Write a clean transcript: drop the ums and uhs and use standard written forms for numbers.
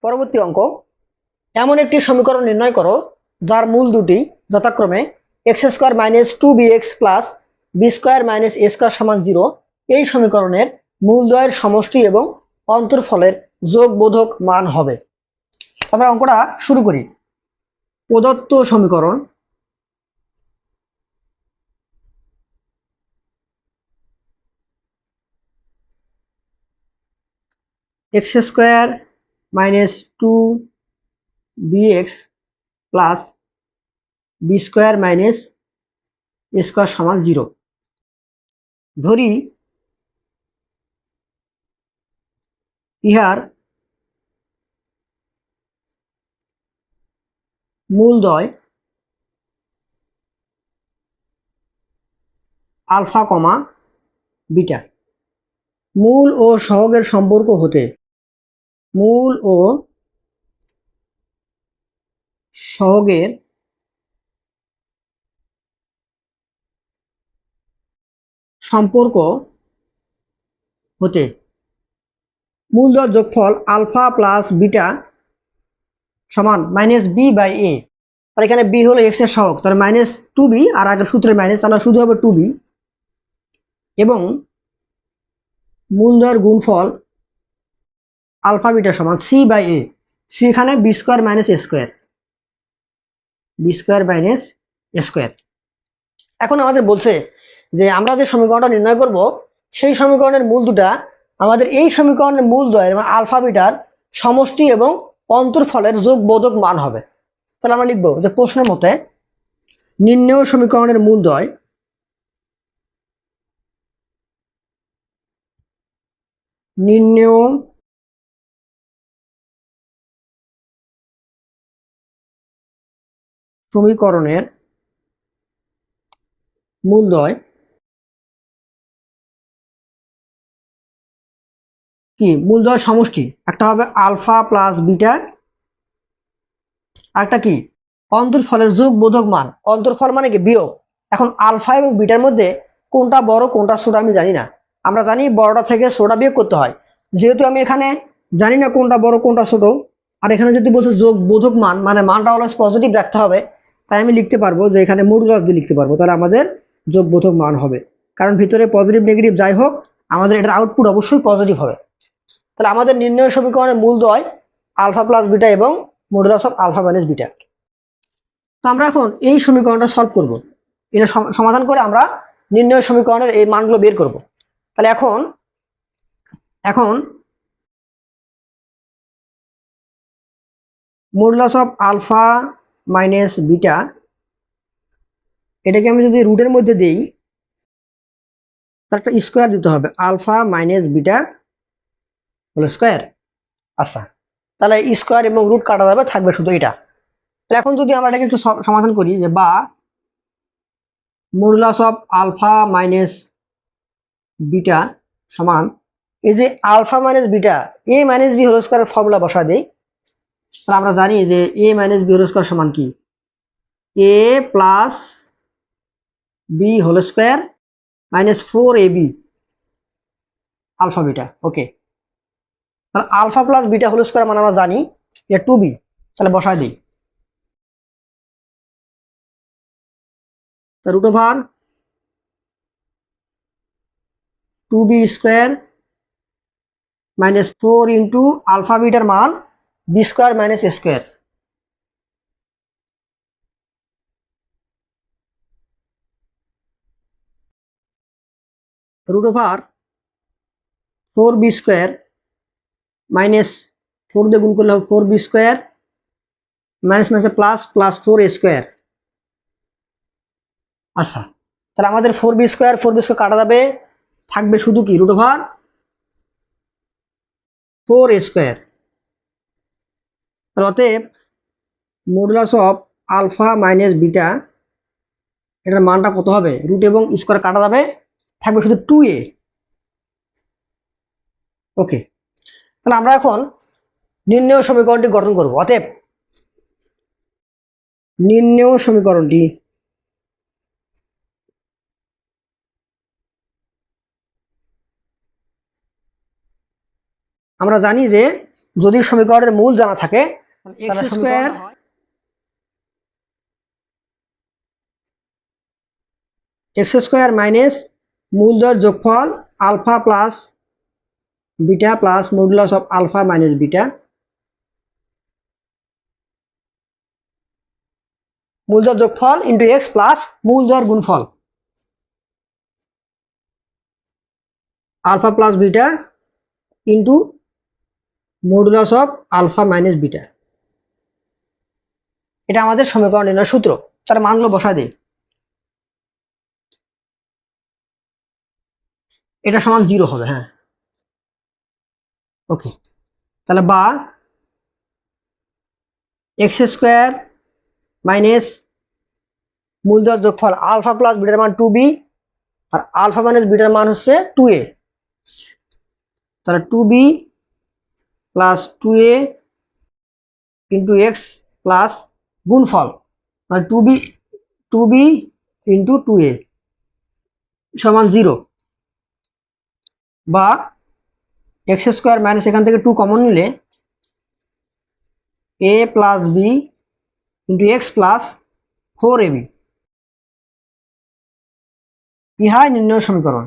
পরবর্তী অঙ্ক, এমন একটি সমীকরণ নির্ণয় করো যার মূল দুটি যথাক্রমে X square minus two B X plus B square minus A square সমান 0। এই সমীকরণের মূলদ্বয়ের সমষ্টি এবং অন্তর্ফলের যোগবোধক মান হবে। আমরা অঙ্কটা শুরু করি। প্রদত্ত সমীকরণ X square minus two B X plus B square minus A square সমান 0। ধরি ইহার মূলদ্বয় আলফা কমা বিটা। মূল ও সহগের সম্পর্ক হতে মূল ও সহগের সম্পর্ক হতে মূলদ্বয়ের যোগফল আলফা প্লাস বিটা সমান মাইনাস বি বাই এ। আর এখানে বি হলো এক্স এর সহগ, তাহলে মাইনাস টু বি, আর আগের সূত্রে মাইনাস, আমরা শুধু হবে টু বি, এবং মূলদ্বয়ের গুণফল আলফা বিটা সমান সি বাই এ। সি এখানে B square minus A square, B square minus A square. এখন আমাদের বলছে যে আমরা যে সমীকরণটা নির্ণয় করব সেই সমীকরণের মূল দুটা আমাদের এই সমীকরণের মূলদ্বয়ের এবং আলফা বিটার সমষ্টি এবং অন্তর্ফলের যোগবোধক মান হবে। তাহলে আমরা লিখবো যে প্রশ্নের মতে নির্ণেয় সমীকরণের মূলদ্বয় নির্ণেয় সমীকরণের মূলদ্বয় কি? মূলদ্বয় সমষ্টি একটা হবে আলফা প্লাস বিটা, একটা কি অন্তর্ফলের যোগবোধক মান। অন্তর্ফল মানে কি বিয়োগ। এখন আলফা এবং বিটার মধ্যে কোনটা বড় কোনটা ছোট আমি জানি না। আমরা জানি বড়টা থেকে ছোটটা বিয়োগ করতে হয়। যেহেতু আমি এখানে জানি না কোনটা বড় কোনটা ছোট, আর এখানে যদি বলছে যোগবোধক মান মানে মানটা অলওয়েজ পজিটিভ রাখতে হবে, তাই আমি লিখতে পারবো যে এখানে মডুলাস দিয়ে লিখতে পারবো। তাহলে আমাদের যোগবোধক মান হবে, কারণ ভিতরে পজিটিভ নেগেটিভ যাই হোক আমাদের এটার আউটপুট অবশ্যই পজিটিভ হবে। তাহলে আমাদের নির্ণয় সমীকরণের মূলদ্বয় আলফা প্লাস বিটা এবং modulus of alpha minus beta. তো আমরা এখন এই সমীকরণটা সলভ করব। এটা সমাধান করে আমরা নির্ণয় সমীকরণের এই মানগুলো বের করব। তাহলে এখন এখন modulus of alpha minus beta, এটাকে আমি যদি রুটের মধ্যে দেই তার একটা স্কোয়ার দিতে হবে, alpha minus beta whole square. আচ্ছা, তাহলে স্কোয়ার এবং রুট কাটা যাবে, থাকবে শুধু এটা। তাহলে এখন যদি আমরা এটাকে একটু সমাধান করি, যে বা modulus of alpha minus beta সমান, এই যে alpha minus beta A minus B whole স্কোয়ারের ফর্মুলা বসা দেই। তাহলে আমরা জানি যে A minus B whole square সমান কি, A plus B whole square minus four A B alpha beta. Okay, তাহলে alpha plus beta whole square মানে আমরা জানি এটা টু বি। তাহলে বসায় দিই, root over two B square minus four into alpha bitter মান B square minus A square, root over four B square minus four দিয়ে গুণ করলে হবে four B square minus minus plus plus four A square. আচ্ছা, তাহলে আমাদের four B square কাটা যাবে, থাকবে শুধু কি root over four A square. অতএব modulus of alpha minus beta এটার মানটা কত হবে, রুট এবং স্কোয়ার কাটা যাবে, থাকবে শুধু টু এ। ওকে, তাহলে আমরা এখন নির্ণেয় সমীকরণটি গঠন করব। অতএব নির্ণেয় সমীকরণটি আমরা জানি যে যদি সমীকরণের মূল জানা থাকে তাহলে স্কয়ার এক্স স্কয়ার মাইনাস মূলদর যোগফল alpha plus beta plus modulus of alpha minus beta, মূলদর যোগফল ইন্টু এক্স প্লাস মূলদর গুণফল alpha plus beta into modulus of alpha minus beta. এটা আমাদের সমীকরণ নির্ণয়ের সূত্র, তার মানগুলো বসা দিই। এটা সমান 0 হবে। হ্যাঁ, ওকে। তাহলে বা এক্স স্কোয়ার মাইনাস মূলদর যোগফল আলফা প্লাস বিটার মান 2b আর আলফা মাইনাস বিটার মান হচ্ছে 2a, তাহলে 2b plus 2a into X plus গুণফল মানে 2b ইন্টু 2a সমান 0, বা এক্স স্কোয়ার মাইনাস এখান থেকে 2 কমন নিলে a plus b into X plus 4ab। ইহাই নির্ণয় সমীকরণ।